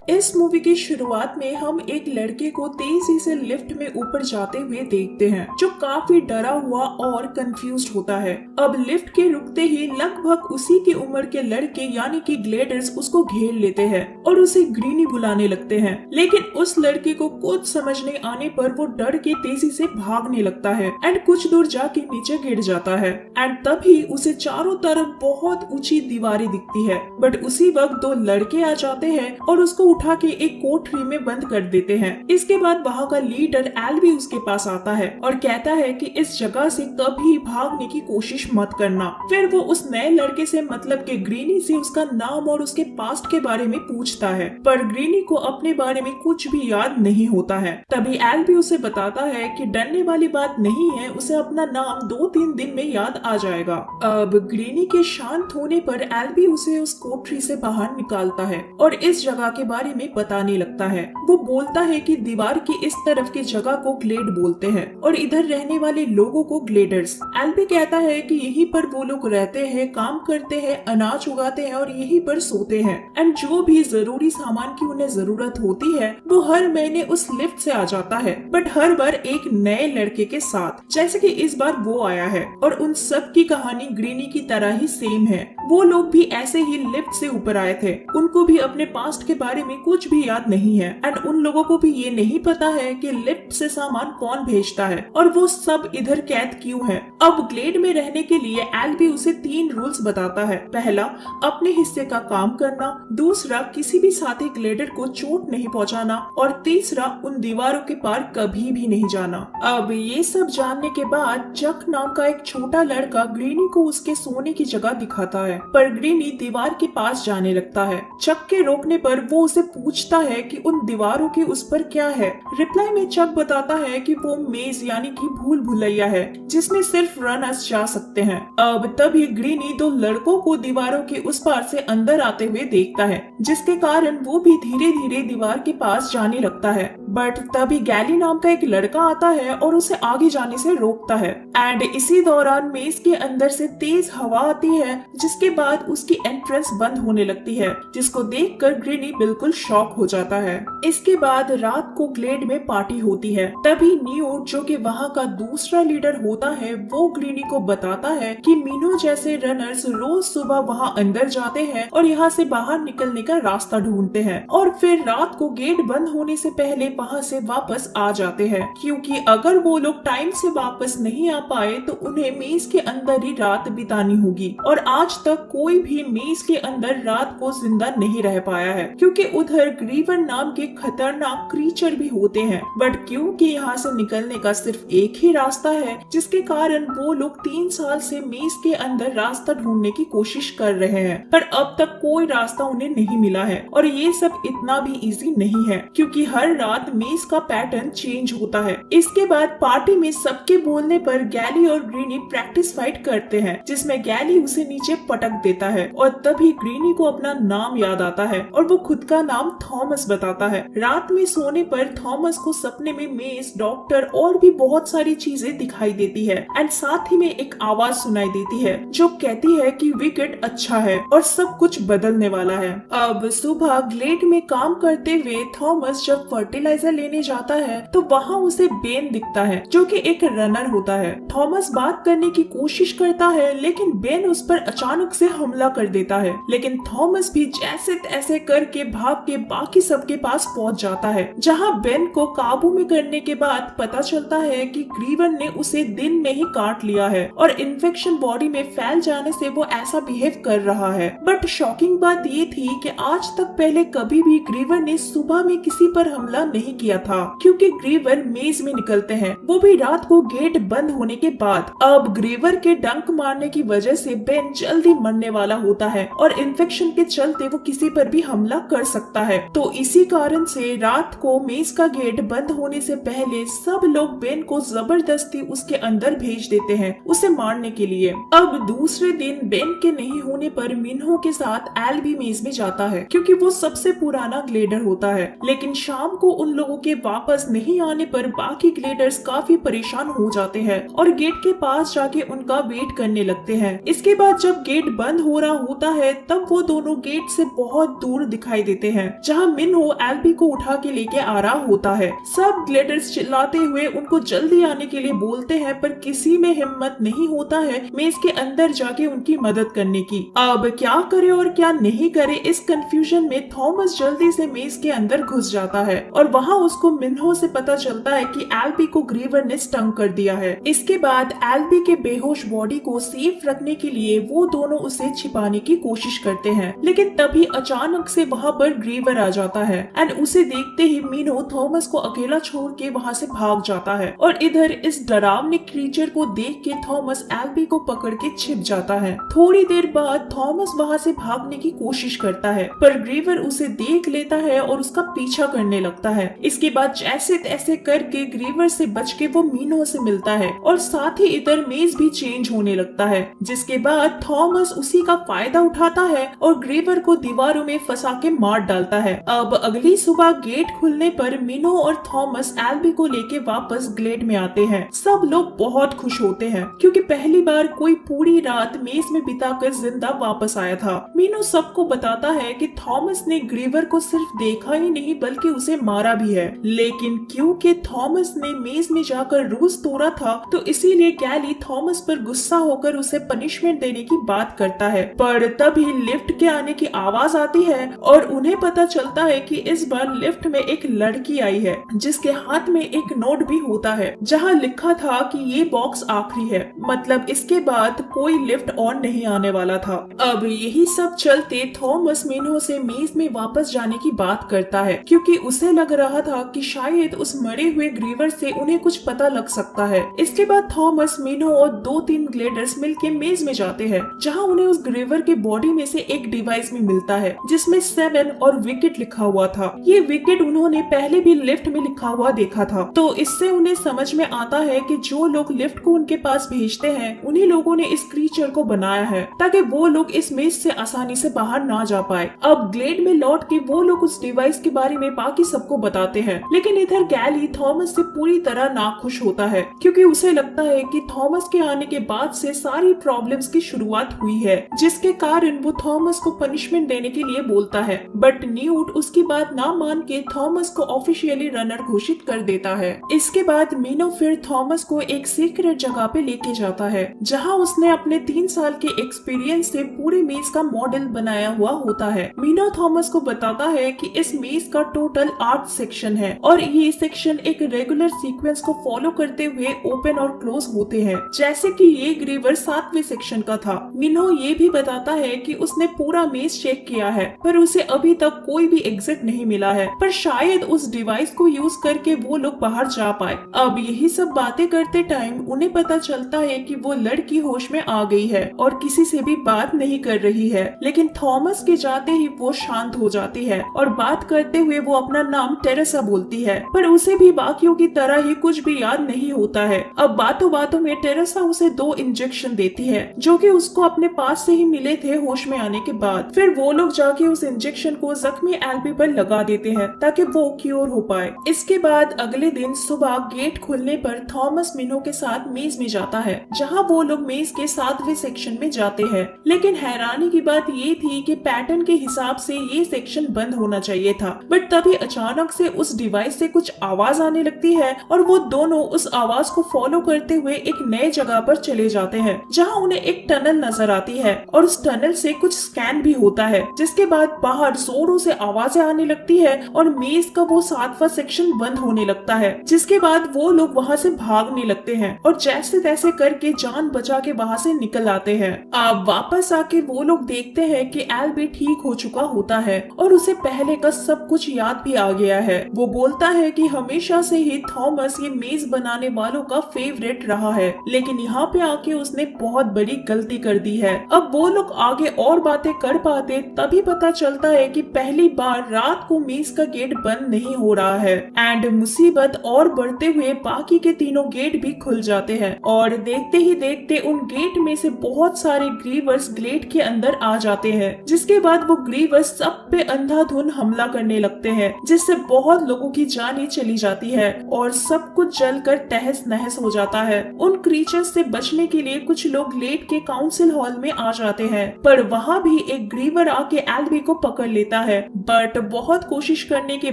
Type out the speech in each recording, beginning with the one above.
इस मूवी की शुरुआत में हम एक लड़के को तेजी से लिफ्ट में ऊपर जाते हुए देखते हैं, जो काफी डरा हुआ और कंफ्यूज्ड होता है। अब लिफ्ट के रुकते ही लगभग उसी की उम्र के लड़के यानी कि ग्लेडर्स उसको घेर लेते हैं और उसे ग्रीनी बुलाने लगते हैं, लेकिन उस लड़के को कुछ समझ नहीं आने पर वो डर के तेजी से भागने लगता है एंड कुछ दूर जाके नीचे गिर जाता है। एंड तभी उसे चारों तरफ बहुत ऊंची दीवारें दिखती है, बट उसी वक्त दो लड़के आ जाते हैं और उसको उठा के एक कोठरी में बंद कर देते हैं। इसके बाद वहाँ का लीडर एल भी उसके पास आता है और कहता है कि इस जगह से कभी भागने की कोशिश मत करना। फिर वो उस नए लड़के से मतलब के ग्रीनी से उसका नाम और उसके पास्ट के बारे में पूछता है, पर ग्रीनी को अपने बारे में कुछ भी याद नहीं होता है। तभी एल भी उसे बताता है कि डरने वाली बात नहीं है, उसे अपना नाम 2-3 दिन में याद आ जाएगा। अब ग्रीनी के शांत होने पर एल भी उसे उस कोठरी से बाहर निकालता है और इस जगह के बारे में बताने लगता है। वो बोलता है कि दीवार की इस तरफ की जगह को ग्लेड बोलते हैं और इधर रहने वाले लोगों को ग्लेडर्स। एल भी कहता है कि यहीं पर वो लोग रहते हैं, काम करते हैं, अनाज उगाते हैं और यहीं पर सोते हैं एंड जो भी जरूरी सामान की उन्हें जरूरत होती है वो हर महीने उस लिफ्ट से आ जाता है, बट हर बार एक नए लड़के के साथ, जैसे कि इस बार वो आया है। और उन सब की कहानी ग्रीनी की तरह ही सेम है। वो लोग भी ऐसे ही लिफ्ट से ऊपर आए थे, उनको भी अपने पास्ट के बारे में कुछ भी याद नहीं है एंड उन लोगों को भी ये नहीं पता है कि लिफ्ट से सामान कौन भेजता है और वो सब इधर कैद क्यों है। अब ग्लेड में रहने के लिए एल भी उसे 3 रूल्स बताता है। पहला, अपने हिस्से का काम करना, दूसरा, किसी भी साथी ग्लेडर को चोट नहीं पहुंचाना और तीसरा, उन दीवारों के पार कभी भी नहीं जाना। अब ये सब जानने के बाद जक नाम का एक छोटा लड़का ग्रीनी को उसके सोने की जगह दिखाता है, पर ग्रीनी दीवार के पास जाने लगता है। चक के रोकने पर वो उसे पूछता है कि उन दीवारों के उस पर क्या है। रिप्लाई में चक बताता है कि वो मेज यानी कि भूल भुलैया है जिसमें सिर्फ रनर्स जा सकते हैं। अब तभी ग्रीनी 2 लड़कों को दीवारों के उस पार से अंदर आते हुए देखता है, जिसके कारण वो भी धीरे धीरे दीवार के पास जाने लगता है। बट तभी गैली नाम का एक लड़का आता है और उसे आगे जाने से रोकता है एंड इसी दौरान मेज के अंदर से तेज हवा आती है, जिसके बाद उसकी एंट्रेंस बंद होने लगती है, जिसको देखकर ग्रीनी बिल्कुल शॉक हो जाता है। इसके बाद रात को ग्लेड में पार्टी होती है। तभी नियो, जो कि वहाँ का दूसरा लीडर होता है, वो ग्रीनी को बताता है कि मीनो जैसे रनर्स रोज सुबह वहाँ अंदर जाते हैं और यहाँ से बाहर निकलने का रास्ता ढूंढते हैं और फिर रात को गेट बंद होने से पहले वहाँ से वापस आ जाते हैं, क्योंकि अगर वो लोग टाइम से वापस नहीं आ पाए तो उन्हें मेज के अंदर ही रात बितानी होगी। और आज तक कोई भी मेज के अंदर रात को जिंदा नहीं रह पाया है, क्योंकि उधर ग्रीवर नाम के खतरनाक क्रीचर भी होते हैं। बट क्योंकि यहाँ से निकलने का सिर्फ एक ही रास्ता है, जिसके कारण वो लोग 3 साल से मेज के अंदर रास्ता ढूंढने की कोशिश कर रहे हैं, पर अब तक कोई रास्ता उन्हें नहीं मिला है। और ये सब इतना भी इजी नहीं है, क्योंकि हर रात मेज का पैटर्न चेंज होता है। इसके बाद पार्टी में सबके बोलने पर गैली और ग्रीनी प्रैक्टिस फाइट करते हैं, जिसमें गैली उसे नीचे पटक देता है और तभी ग्रीनी को अपना नाम याद आता है और वो खुद का नाम थॉमस बताता है। रात में सोने पर थॉमस को सपने में मेज, डॉक्टर और भी बहुत सारी चीजें दिखाई देती है एंड साथ ही में एक आवाज सुनाई देती है जो कहती है कि विकेट अच्छा है और सब कुछ बदलने वाला है। अब सुबह ग्लेड में काम करते हुए थॉमस जब फर्टिलाइजर लेने जाता है तो वहाँ उसे बेन दिखता है, जो कि एक रनर होता है। थॉमस बात करने की कोशिश करता है, लेकिन बेन उस पर अचानक से हमला कर देता है, लेकिन थॉमस भी जैसे तैसे करके भाग के बाकी सबके पास पहुंच जाता है, जहां बेन को काबू में करने के बाद पता चलता है कि ग्रीवर ने उसे दिन में ही काट लिया है और इन्फेक्शन बॉडी में फैल जाने से वो ऐसा बिहेव कर रहा है। बट शॉकिंग बात ये थी कि आज तक पहले कभी भी ग्रीवर ने सुबह में किसी पर हमला नहीं किया था, क्योंकि ग्रीवर मेज में निकलते हैं, वो भी रात को गेट बंद होने के बाद। अब ग्रीवर के डंक मारने की वजह से बेन जल्दी मरने वाला होता है और इन्फेक्शन के चलते वो किसी पर भी हमला कर सकता है। तो इसी कारण से रात को मेज का गेट बंद होने से पहले सब लोग बेन को जबरदस्ती उसके अंदर भेज देते हैं उसे मारने के लिए। अब दूसरे दिन बेन के नहीं होने पर मिन्हो के साथ एल भी मेज में जाता है, क्योंकि वो सबसे पुराना ग्लेडर होता है। लेकिन शाम को उन लोगों के वापस नहीं आने पर बाकी ग्लेडर्स काफी परेशान हो जाते हैं और गेट के पास जाके उनका वेट करने लगते हैं। इसके बाद जब गेट गेट बंद हो रहा होता है तब वो दोनों गेट से बहुत दूर दिखाई देते हैं, जहाँ मिन्हो एल्बी को उठा के लेके आ रहा होता है। सब ग्लेडर्स चिल्लाते हुए उनको जल्दी आने के लिए बोलते हैं, पर किसी में हिम्मत नहीं होता है मेज के अंदर जाके उनकी मदद करने की। अब क्या करे और क्या नहीं करे, इस कंफ्यूजन में थॉमस जल्दी से मेज के अंदर घुस जाता है और वहाँ उसको मिन्हो से पता चलता है कि एल्बी को ग्रीवर ने स्टंग कर दिया है। इसके बाद एल्बी के बेहोश बॉडी को सेफ रखने के लिए वो दोनों उसे छिपाने की कोशिश करते हैं, लेकिन तभी अचानक से वहाँ पर ग्रीवर आ जाता है एंड उसे देखते ही मिन्हो थॉमस को अकेला छोड़ के वहाँ से भाग जाता है। और इधर इस डरावने क्रीचर को देख के थॉमस एल्बी को पकड़ के छिप जाता है। थोड़ी देर बाद थॉमस वहाँ से भागने की कोशिश करता है, पर ग्रीवर उसे देख लेता है और उसका पीछा करने लगता है। इसके बाद जैसे तैसे करके ग्रीवर से बच के वो मिन्हो से मिलता है और साथ ही इधर मेज भी चेंज होने लगता है, जिसके बाद थॉमस उसी का फायदा उठाता है और ग्रीवर को दीवारों में फंसा के मार डालता है। अब अगली सुबह गेट खुलने पर मिन्हो और थॉमस एल्बी को लेके वापस ग्लेड में आते हैं। सब लोग बहुत खुश होते हैं क्योंकि पहली बार कोई पूरी रात मेज में बिताकर जिंदा वापस आया था। मिन्हो सबको बताता है कि थॉमस ने ग्रीवर को सिर्फ देखा ही नहीं बल्कि उसे मारा भी है, लेकिन क्योंकि थॉमस ने मेज में जाकर रूल्स तोड़ा था तो इसीलिए गैली थॉमस पर गुस्सा होकर उसे पनिशमेंट देने की बात करता है। पर तभी लिफ्ट के आने की आवाज आती है और उन्हें पता चलता है कि इस बार लिफ्ट में एक लड़की आई है जिसके हाथ में एक नोट भी होता है जहां लिखा था कि ये बॉक्स आखिरी है, मतलब इसके बाद कोई लिफ्ट और नहीं आने वाला था। अब यही सब चलते थॉमस मिन्हो से मेज में वापस जाने की बात करता है क्योंकि उसे लग रहा था कि शायद उस मरे हुए ग्रीवर से उन्हें कुछ पता लग सकता है। इसके बाद थॉमस, मिन्हो और 2-3 ग्लेडर्स मिलके मेज में जाते हैं जहां उन्हें उस ग्रीवर के बॉडी में से एक डिवाइस भी मिलता है जिसमें 7 और विकेट लिखा हुआ था। ये विकेट उन्होंने पहले भी लिफ्ट में लिखा हुआ देखा था, तो इससे उन्हें समझ में आता है कि जो लोग लिफ्ट को उनके पास भेजते हैं उन्हीं लोगों ने इस क्रीचर को बनाया है ताकि वो लोग इस मेज से आसानी से बाहर ना जा पाए। अब ग्लेड में लौट के वो लोग उस डिवाइस के बारे में बाकी सबको बताते हैं, लेकिन इधर गैली थॉमस से पूरी तरह नाखुश होता है क्योंकि उसे लगता है कि थॉमस के आने के बाद से सारी प्रॉब्लम्स की शुरुआत हुई है, जिसके कारण वो थॉमस को पनिशमेंट देने के लिए बोलता है। बट न्यूट उसकी बात ना मान के थॉमस को ऑफिशियली रनर घोषित कर देता है। इसके बाद मिन्हो फिर थॉमस को एक सीक्रेट जगह पे लेके जाता है जहां उसने अपने 3 साल के एक्सपीरियंस से पूरे मेज का मॉडल बनाया हुआ होता है। मिन्हो थॉमस को बताता है कि इस मेज का टोटल 8 सेक्शन है और ये सेक्शन एक रेगुलर सीक्वेंस को फॉलो करते हुए ओपन और क्लोज होते हैं, जैसे कि ये ग्रीवर 7वें सेक्शन का था। मिन्हो ये भी बताता है कि उसने पूरा मेज चेक किया है पर उसे अभी तक कोई भी एग्जिट नहीं मिला है, पर शायद उस डिवाइस को यूज करके वो लोग बाहर जा पाए। अब यही सब बातें करते टाइम उन्हें पता चलता है कि वो लड़की होश में आ गई है और किसी से भी बात नहीं कर रही है, लेकिन थॉमस के जाते ही वो शांत हो जाती है और बात करते हुए वो अपना नाम टेरेसा बोलती है, पर उसे भी बाकियों की तरह ही कुछ भी याद नहीं होता है। अब बातों बातों में टेरेसा उसे 2 इंजेक्शन देती है जो कि उसको अपने पास से ही मिले थे होश में आने के बाद। फिर वो लोग जाके उस इंजेक्शन को जख्मी एल्बी पर लगा देते हैं ताकि वो क्योर हो पाए। इसके बाद अगले दिन सुबह गेट खुलने पर थॉमस मिन्हो के साथ मेज में जाता है जहां वो लोग मेज के 7वें सेक्शन में जाते हैं, लेकिन हैरानी की बात ये थी कि पैटर्न के हिसाब से ये सेक्शन बंद होना चाहिए था। बट तभी अचानक से उस डिवाइस से कुछ आवाज आने लगती है और वो दोनों उस आवाज को फॉलो करते हुए एक नए जगह पर चले जाते हैं जहां उन्हें एक टनल नजर आती है और उस टनल से कुछ स्कैन भी होता है, जिसके बाद बाहर जोरों से आवाजें आने लगती है और मेज का वो 7वां सेक्शन बंद होने लगता है, जिसके बाद वो लोग वहाँ से भागने लगते हैं और जैसे तैसे करके जान बचा के वहाँ से निकल आते हैं। अब वापस आके वो लोग देखते हैं कि एल्बी ठीक हो चुका होता है और उसे पहले का सब कुछ याद भी आ गया है। वो बोलता है कि हमेशा से ही थॉमस ये मेज बनाने वालों का फेवरेट रहा है, लेकिन यहाँ पे आके उसने बहुत बड़ी गलती कर दी है। अब वो लोग आगे और बातें कर पाते तभी पता चलता है कि पहली बार रात को मेज का गेट बंद नहीं हो रहा है एंड मुसीबत और बढ़ते हुए बाकी के तीनों गेट भी खुल जाते हैं और देखते ही देखते उन गेट में से बहुत सारे ग्रीवर्स ग्लेड के अंदर आ जाते हैं, जिसके बाद वो ग्रीवर्स सब पे अंधाधुंध हमला करने लगते हैं, जिससे बहुत लोगों की जानें चली जाती है और सब कुछ जलकर तहस नहस हो जाता है। उन क्रीचर्स से बचने के लिए कुछ लोग ग्लेड के काउंसिल हॉल अस्पताल में आ जाते हैं, पर वहाँ भी एक ग्रीवर आके एल्बी को पकड़ लेता है। बट बहुत कोशिश करने के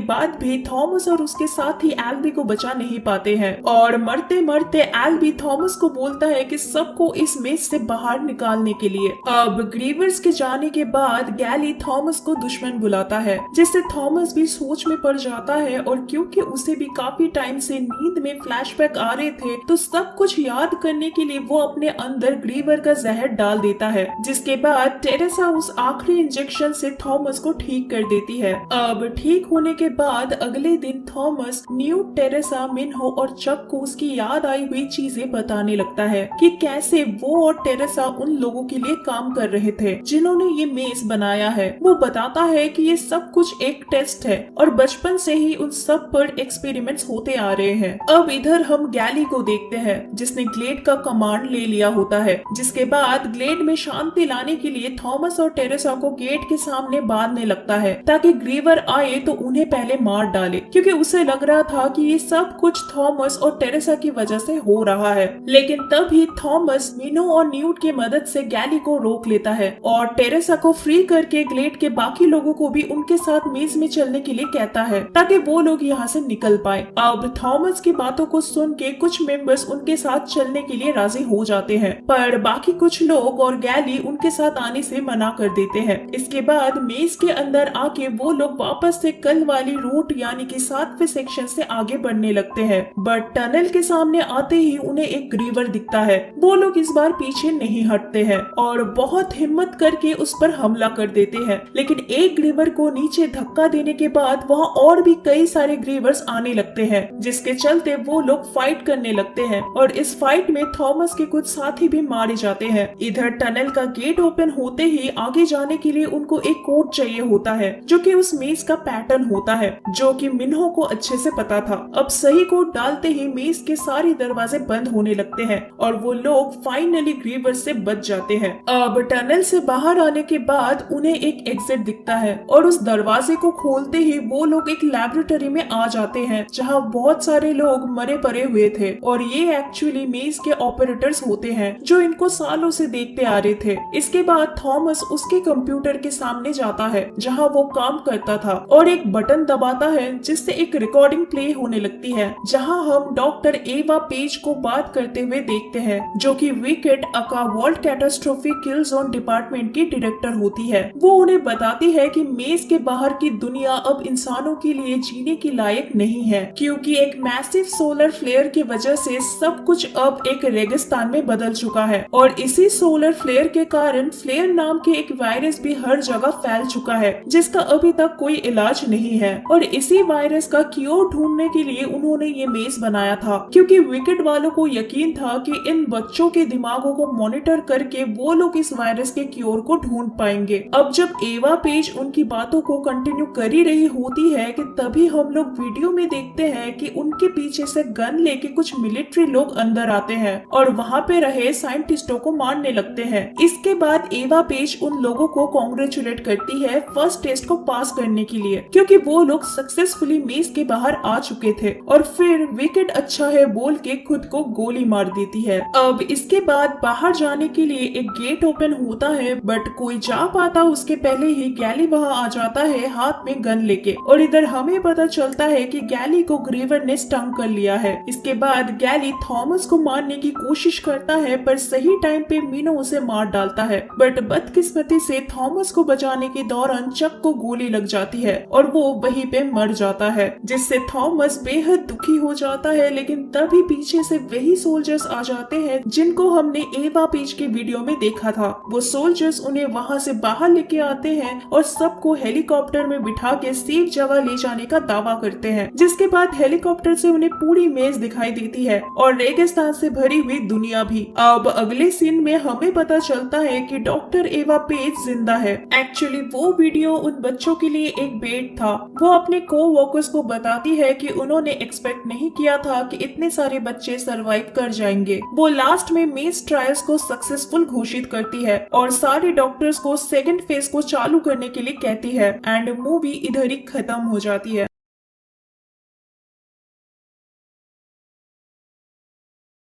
बाद भी थॉमस और उसके साथी एल्बी को बचा नहीं पाते हैं और मरते मरते एल्बी थॉमस को बोलता है कि सबको इस मेज से बाहर निकालने के लिए। अब ग्रीवर्स के जाने के बाद गैली थॉमस को दुश्मन बुलाता है, जिससे थॉमस भी सोच में पड़ जाता है और क्योंकि उसे भी काफी टाइम से नींद में फ्लैशबैक आ रहे थे तो सब कुछ याद करने के लिए वो अपने अंदर ग्रीवर का जहर डाल देता है, जिसके बाद टेरेसा उस आखिरी इंजेक्शन से थॉमस को ठीक कर देती है। अब ठीक होने के बाद अगले दिन थॉमस न्यूट, टेरेसा, मिन्हो और चक को उसकी याद आई हुई चीजें बताने लगता है कि कैसे वो और टेरेसा उन लोगों के लिए काम कर रहे थे जिन्होंने ये मेज बनाया है। वो बताता है कि ये सब कुछ एक टेस्ट है और बचपन से ही उन सब पर एक्सपेरिमेंट्स होते आ रहे हैं। अब इधर हम गैली को देखते हैं जिसने ग्लेड का कमांड ले लिया होता है, जिसके बाद ग्लेड में शांति लाने के लिए थॉमस और टेरेसा को गेट के सामने बांधने लगता है ताकि ग्रीवर आए तो उन्हें पहले मार डाले, क्योंकि उसे लग रहा था कि ये सब कुछ थॉमस और टेरेसा की वजह से हो रहा है। लेकिन तभी थॉमस मिनो और न्यूट की मदद से गैली को रोक लेता है और टेरेसा को फ्री करके ग्लेड के बाकी लोगों को भी उनके साथ मेज में चलने के लिए कहता है ताकि वो लोग यहाँ से निकल पाए। अब थॉमस की बातों को सुन के कुछ मेंबर्स उनके साथ चलने के लिए राजी हो जाते हैं, पर बाकी कुछ लोग और गैली उनके साथ आने से मना कर देते हैं। इसके बाद मेज के अंदर आके वो लोग वापस से कल वाली रूट यानी कि 7वें सेक्शन से आगे बढ़ने लगते हैं, बट टनल के सामने आते ही उन्हें एक ग्रीवर दिखता है। वो लोग इस बार पीछे नहीं हटते हैं और बहुत हिम्मत करके उस पर हमला कर देते हैं, लेकिन एक ग्रीवर को नीचे धक्का देने के बाद वहाँ और भी कई सारे ग्रीवर्स आने लगते हैं, जिसके चलते वो लोग फाइट करने लगते हैं और इस फाइट में थॉमस के कुछ साथी भी मारे जाते हैं। इधर टनल का गेट ओपन होते ही आगे जाने के लिए उनको एक कोड चाहिए होता है जो कि उस मेज का पैटर्न होता है, जो कि मिन्हो को अच्छे से पता था। अब सही कोड डालते ही मेज के सारे दरवाजे बंद होने लगते हैं और वो लोग फाइनली ग्रीवर से बच जाते हैं। अब टनल से बाहर आने के बाद उन्हें एक एग्जिट दिखता है और उस दरवाजे को खोलते ही वो लोग एक लैबोरेटरी में आ जाते हैं जहाँ बहुत सारे लोग मरे पड़े हुए थे और ये एक्चुअली मेज के ऑपरेटर्स होते हैं जो इनको सालों से देखते आ रहे थे। इसके बाद थॉमस उसके कंप्यूटर के सामने जाता है जहाँ वो काम करता था और एक बटन दबाता है जिससे एक रिकॉर्डिंग प्ले होने लगती है जहाँ हम डॉक्टर एवा पेज को बात करते हुए देखते हैं जो कि विकेट अका वर्ल्ड कैटास्ट्रोफी किल जोन डिपार्टमेंट की डायरेक्टर होती है। वो उन्हें बताती है कि मेज के बाहर की दुनिया अब इंसानों के लिए जीने की लायक नहीं है, क्योंकि एक मैसिव सोलर फ्लेयर की वजह से सब कुछ अब एक रेगिस्तान में बदल चुका है और इसी सोलर फ्लेयर के कारण फ्लेयर नाम के एक वायरस भी हर जगह फैल चुका है जिसका अभी तक कोई इलाज नहीं है और इसी वायरस का क्योर ढूंढने के लिए उन्होंने ये मेज बनाया था, क्योंकि विकेट वालों को यकीन था कि इन बच्चों के दिमागों को मॉनिटर करके वो लोग इस वायरस के क्योर को ढूंढ पाएंगे। अब जब एवा पेज उनकी बातों को कंटिन्यू कर ही रही होती है कि तभी हम लोग वीडियो में देखते हैं कि उनके पीछे से गन लेके कुछ मिलिट्री लोग अंदर आते हैं और वहाँ पे रहे साइंटिस्टों को मारने लगते हैं। इसके बाद एवा पेज उन लोगों को कॉन्ग्रेचुलेट करती है फर्स्ट टेस्ट को पास करने के लिए, क्योंकि वो लोग सक्सेसफुली मेज के बाहर आ चुके थे और फिर विकेट अच्छा है बोल के खुद को गोली मार देती है। अब इसके बाद बाहर जाने के लिए एक गेट ओपन होता है, बट कोई जा पाता उसके पहले ही गैली वहाँ आ जाता है हाथ में गन लेके और इधर हमें पता चलता है कि गैली को ग्रीवर ने स्टंग कर लिया है। इसके बाद गैली थॉमस को मारने की कोशिश करता है पर सही टाइम पे मिनो उसे मार डालता है, बट बदकिस्मती से थॉमस को बचाने के दौरान चक को गोली लग जाती है और वो वहीं पे मर जाता है, जिससे थॉमस बेहद दुखी हो जाता है। लेकिन तभी पीछे से वही सोल्जर्स आ जाते हैं जिनको हमने एवा पेज के वीडियो में देखा था। वो सोल्जर्स उन्हें वहाँ से बाहर लेके आते हैं और सबको हेलीकॉप्टर में बिठा के सेफ जगह ले जाने का दावा करते हैं, जिसके बाद हेलीकॉप्टर से उन्हें पूरी मेज दिखाई देती है और रेगिस्तान से भरी हुई दुनिया भी। अब अगले सीन में हमें पता चलता है कि डॉक्टर एवा पेज जिंदा है। एक्चुअली वो वीडियो उन बच्चों के लिए एक बेट था। वो अपने को-वर्कर्स को बताती है कि उन्होंने एक्सपेक्ट नहीं किया था कि इतने सारे बच्चे सरवाइव कर जाएंगे। वो लास्ट में मेज ट्रायल्स को सक्सेसफुल घोषित करती है और सारे डॉक्टर्स को सेकंड फेज को चालू करने के लिए कहती है एंड मूवी इधर ही खत्म हो जाती है।